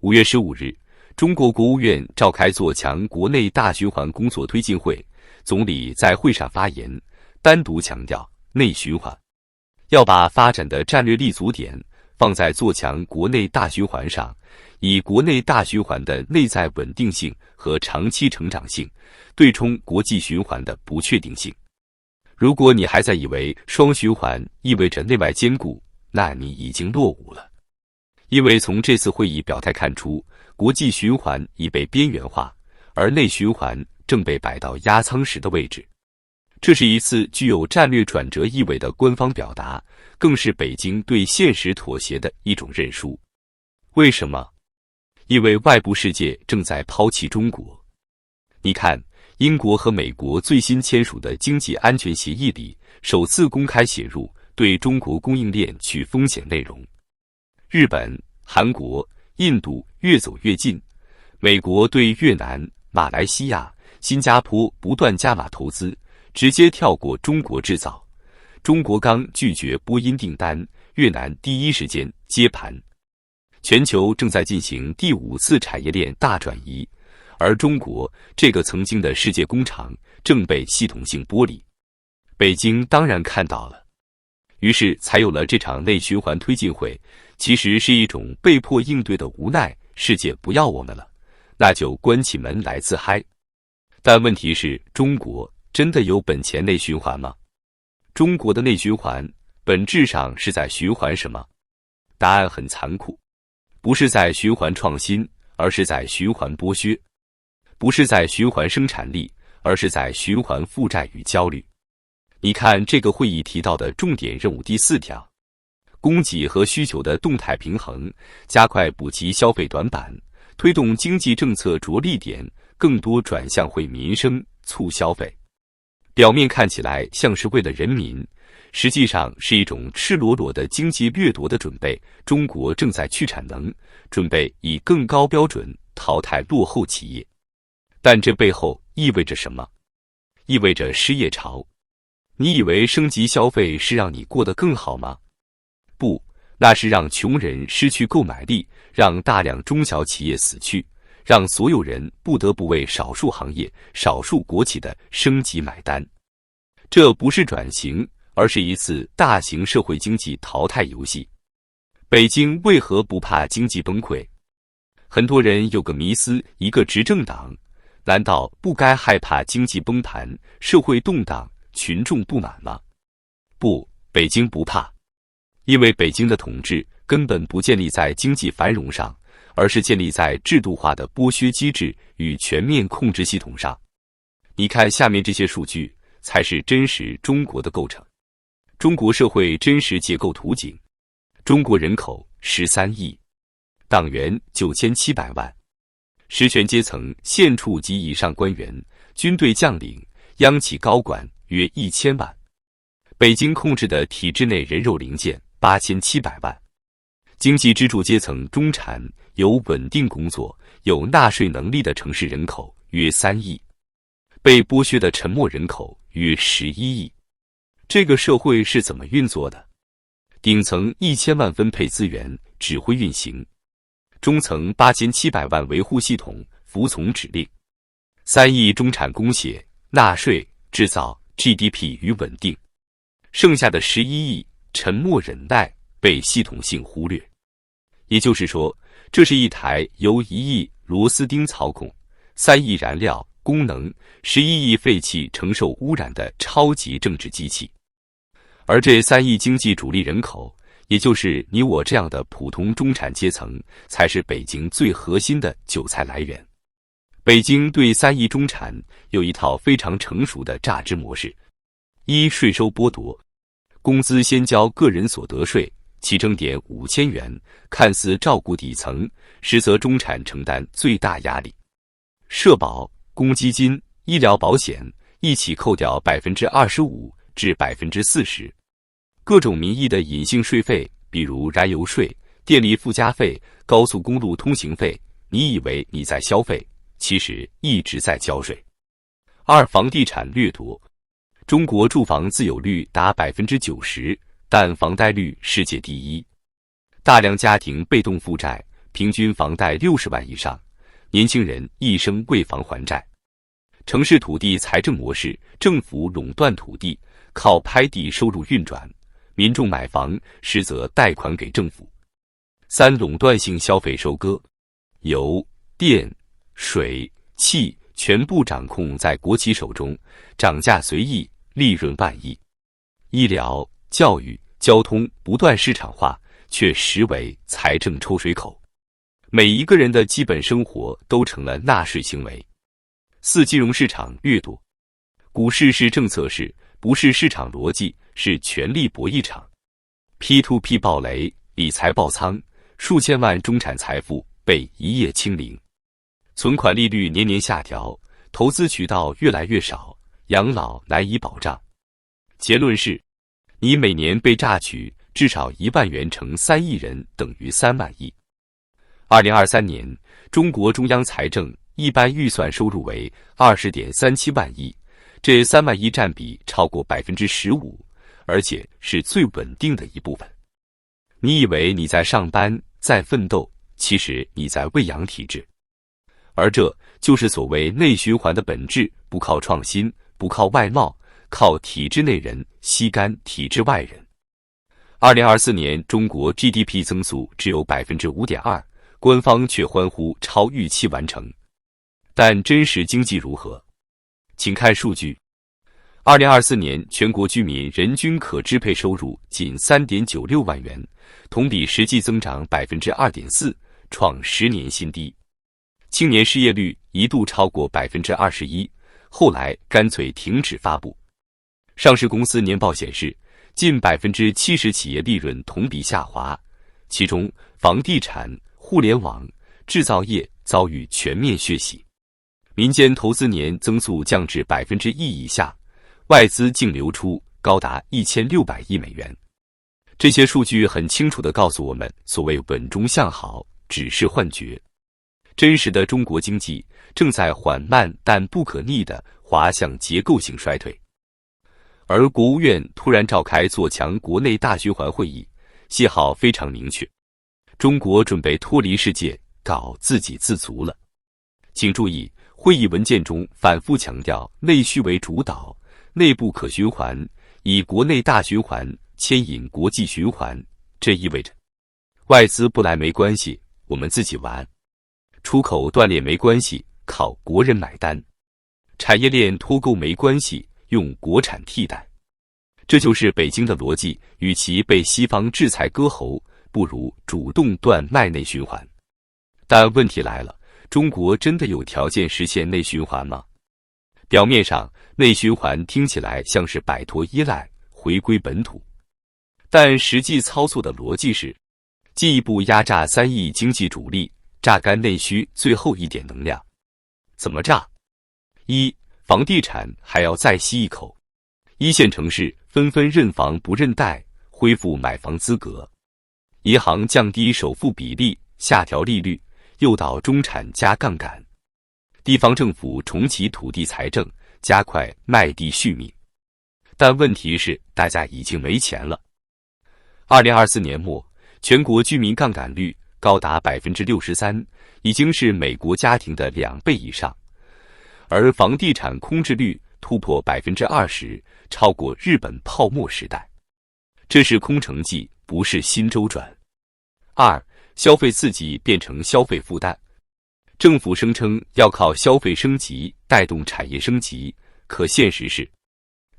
5月15日，中国国务院召开做强国内大循环工作推进会，总理在会上发言，单独强调内循环，要把发展的战略立足点放在做强国内大循环上，以国内大循环的内在稳定性和长期成长性对冲国际循环的不确定性。如果你还在以为双循环意味着内外兼顾，那你已经落伍了。因为从这次会议表态看出，国际循环已被边缘化，而内循环正被摆到压舱石的位置。这是一次具有战略转折意味的官方表达，更是北京对现实妥协的一种认输。为什么？因为外部世界正在抛弃中国。你看，英国和美国最新签署的经济安全协议里，首次公开写入对中国供应链去风险内容。日本、韩国、印度越走越近，美国对越南、马来西亚、新加坡不断加码投资，直接跳过中国制造。中国刚拒绝波音订单，越南第一时间接盘。全球正在进行第5次产业链大转移，而中国这个曾经的世界工厂正被系统性剥离。北京当然看到了，于是才有了这场内循环推进会，其实是一种被迫应对的无奈，世界不要我们了，那就关起门来自嗨。但问题是，中国真的有本钱内循环吗？中国的内循环本质上是在循环什么？答案很残酷，不是在循环创新，而是在循环剥削；不是在循环生产力，而是在循环负债与焦虑。你看这个会议提到的重点任务第4条，供给和需求的动态平衡，加快补齐消费短板，推动经济政策着力点更多转向惠民生、促消费。表面看起来像是为了人民，实际上是一种赤裸裸的经济掠夺的准备。中国正在去产能，准备以更高标准淘汰落后企业。但这背后意味着什么？意味着失业潮。你以为升级消费是让你过得更好吗？不，那是让穷人失去购买力，让大量中小企业死去，让所有人不得不为少数行业、少数国企的升级买单。这不是转型，而是一次大型社会经济淘汰游戏。北京为何不怕经济崩溃？很多人有个迷思，一个执政党难道不该害怕经济崩盘、社会动荡、群众不满吗？不，北京不怕，因为北京的统治根本不建立在经济繁荣上，而是建立在制度化的剥削机制与全面控制系统上。你看下面这些数据，才是真实中国的构成。中国社会真实结构图景：中国人口13亿，党员9700万，实权阶层县处及以上官员、军队将领、央企高管约1000万。北京控制的体制内人肉零件8700万。经济支柱阶层中产，有稳定工作、有纳税能力的城市人口约3亿，被剥削的沉默人口约11亿。这个社会是怎么运作的？顶层1000万分配资源，指挥运行；中层8700万维护系统，服从指令。3亿中产供血、纳税、制造、GDP 与稳定，剩下的11亿沉默忍耐，被系统性忽略。也就是说，这是一台由1亿螺丝钉操控、3亿燃料、功能、11亿废气承受污染的超级政治机器。而这3亿经济主力人口，也就是你我这样的普通中产阶层，才是北京最核心的韭菜来源。北京对3亿中产有一套非常成熟的榨汁模式：一、税收剥夺，工资先交个人所得税，起征点5000元，看似照顾底层，实则中产承担最大压力。社保、公积金、医疗保险一起扣掉25%至40%。各种名义的隐性税费，比如燃油税、电力附加费、高速公路通行费，你以为你在消费，其实一直在交税。二、房地产掠夺，中国住房自有率达90%，但房贷率世界第一，大量家庭被动负债，平均房贷60万以上，年轻人一生为房还债。城市土地财政模式，政府垄断土地，靠拍地收入运转，民众买房实则贷款给政府。3、垄断性消费收割，油、电、水、气全部掌控在国企手中，涨价随意，利润万亿。医疗、教育、交通不断市场化，却实为财政抽水口，每一个人的基本生活都成了纳税行为。4、金融市场掠夺，股市是政策市，不是市场逻辑，是权力博弈场。P2P 暴雷，理财爆仓，数千万中产财富被一夜清零。存款利率年年下调，投资渠道越来越少，养老难以保障。结论是，你每年被榨取至少1万元乘3亿人等于3万亿。2023年，中国中央财政一般预算收入为20.37万亿，这3万亿占比超过15%，而且是最稳定的一部分。你以为你在上班，在奋斗，其实你在喂养体制。而这就是所谓内循环的本质，不靠创新，不靠外贸，靠体制内人吸干体制外人。2024年中国 GDP 增速只有 5.2%， 官方却欢呼超预期完成。但真实经济如何？请看数据。2024年全国居民人均可支配收入仅 3.96 万元，同比实际增长 2.4%， 创10年新低。青年失业率一度超过 21%， 后来干脆停止发布。上市公司年报显示，近 70% 企业利润同比下滑，其中房地产、互联网、制造业遭遇全面血洗。民间投资年增速降至 1% 以下，外资净流出高达1600亿美元。这些数据很清楚地告诉我们，所谓稳中向好只是幻觉。真实的中国经济正在缓慢但不可逆地滑向结构性衰退。而国务院突然召开做强国内大循环会议，信号非常明确，中国准备脱离世界，搞自给自足了。请注意，会议文件中反复强调内需为主导，内部可循环，以国内大循环牵引国际循环。这意味着，外资不来没关系，我们自己玩；出口断裂没关系，靠国人买单；产业链脱钩没关系，用国产替代。这就是北京的逻辑，与其被西方制裁割喉，不如主动断脉内循环。但问题来了，中国真的有条件实现内循环吗？表面上，内循环听起来像是摆脱依赖，回归本土，但实际操作的逻辑是，进一步压榨3亿经济主力，榨干内需最后一点能量。怎么榨？1、房地产还要再吸一口，一线城市纷纷认房不认贷，恢复买房资格；银行降低首付比例，下调利率，诱导中产加杠杆；地方政府重启土地财政，加快卖地续命。但问题是，大家已经没钱了。2024年末，全国居民杠杆率高达 63%， 已经是美国家庭的2倍以上，而房地产空置率突破 20%， 超过日本泡沫时代。这是空城计，不是新周转。2、消费刺激变成消费负担，政府声称要靠消费升级带动产业升级，可现实是，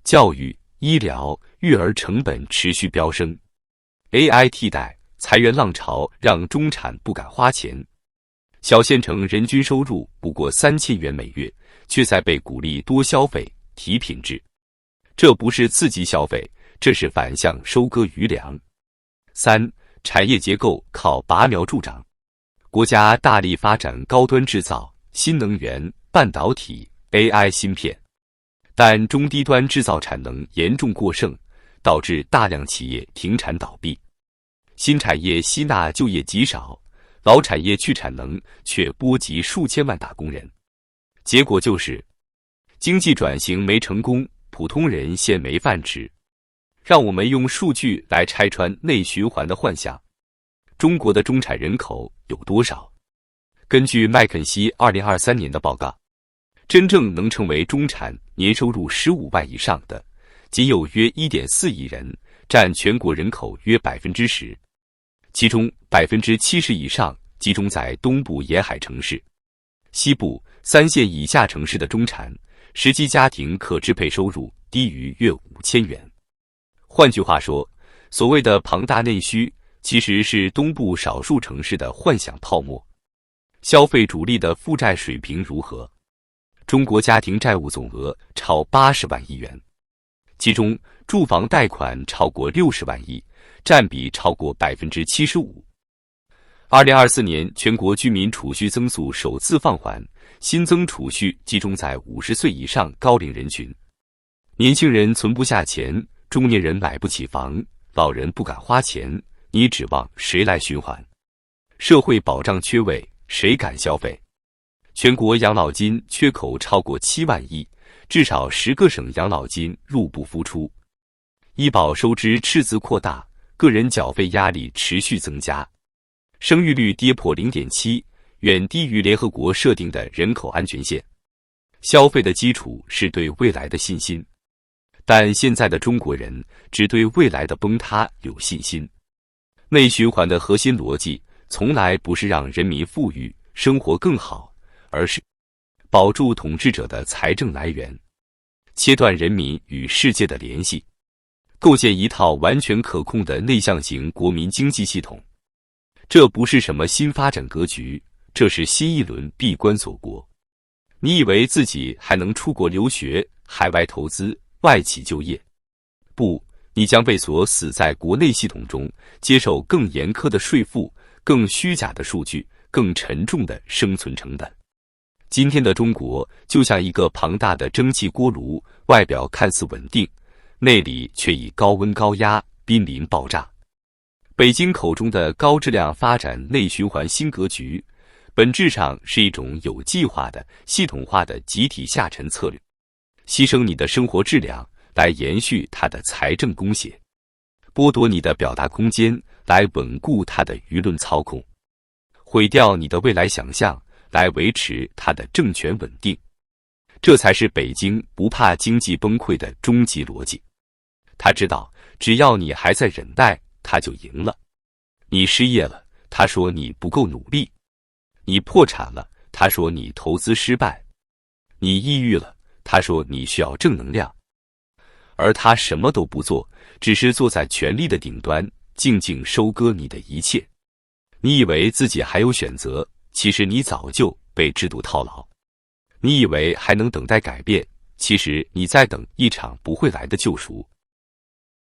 教育、医疗、育儿成本持续飙升 ，AI 替代、裁员浪潮让中产不敢花钱，小县城人均收入不过3000元每月，却在被鼓励多消费、提品质。这不是刺激消费，这是反向收割余粮。3、产业结构靠拔苗助长，国家大力发展高端制造、新能源、半导体、AI 芯片，但中低端制造产能严重过剩，导致大量企业停产倒闭。新产业吸纳就业极少，老产业去产能却波及数千万打工人。结果就是，经济转型没成功，普通人先没饭吃。让我们用数据来拆穿内循环的幻象。中国的中产人口有多少？根据麦肯锡2023年的报告，真正能成为中产、年收入15万以上的，仅有约 1.4 亿人，占全国人口约 10%， 其中 70% 以上集中在东部沿海城市。西部3线以下城市的中产，实际家庭可支配收入低于约5000元。换句话说，所谓的庞大内需，其实是东部少数城市的幻想泡沫。消费主力的负债水平如何？中国家庭债务总额超80万亿元，其中住房贷款超过60万亿，占比超过 75%。2024年全国居民储蓄增速首次放缓，新增储蓄集中在50岁以上高龄人群。年轻人存不下钱，中年人买不起房，老人不敢花钱，你指望谁来循环？社会保障缺位，谁敢消费？全国养老金缺口超过7万亿，至少10个省养老金入不敷出。医保收支赤字扩大，个人缴费压力持续增加。生育率跌破 0.7， 远低于联合国设定的人口安全线。消费的基础是对未来的信心，但现在的中国人只对未来的崩塌有信心。内循环的核心逻辑从来不是让人民富裕、生活更好，而是保住统治者的财政来源，切断人民与世界的联系，构建一套完全可控的内向型国民经济系统。这不是什么新发展格局，这是新一轮闭关锁国。你以为自己还能出国留学、海外投资、外企就业？不，你将被锁死在国内系统中，接受更严苛的税负、更虚假的数据、更沉重的生存成本。今天的中国就像一个庞大的蒸汽锅炉，外表看似稳定，内里却以高温高压濒临爆炸。北京口中的高质量发展内循环新格局，本质上是一种有计划的、系统化的集体下沉策略，牺牲你的生活质量来延续它的财政公协，剥夺你的表达空间来稳固它的舆论操控，毁掉你的未来想象来维持它的政权稳定。这才是北京不怕经济崩溃的终极逻辑。他知道，只要你还在忍耐，他就赢了。你失业了，他说你不够努力；你破产了，他说你投资失败；你抑郁了，他说你需要正能量。而他什么都不做，只是坐在权力的顶端，静静收割你的一切。你以为自己还有选择，其实你早就被制度套牢。你以为还能等待改变，其实你在等一场不会来的救赎。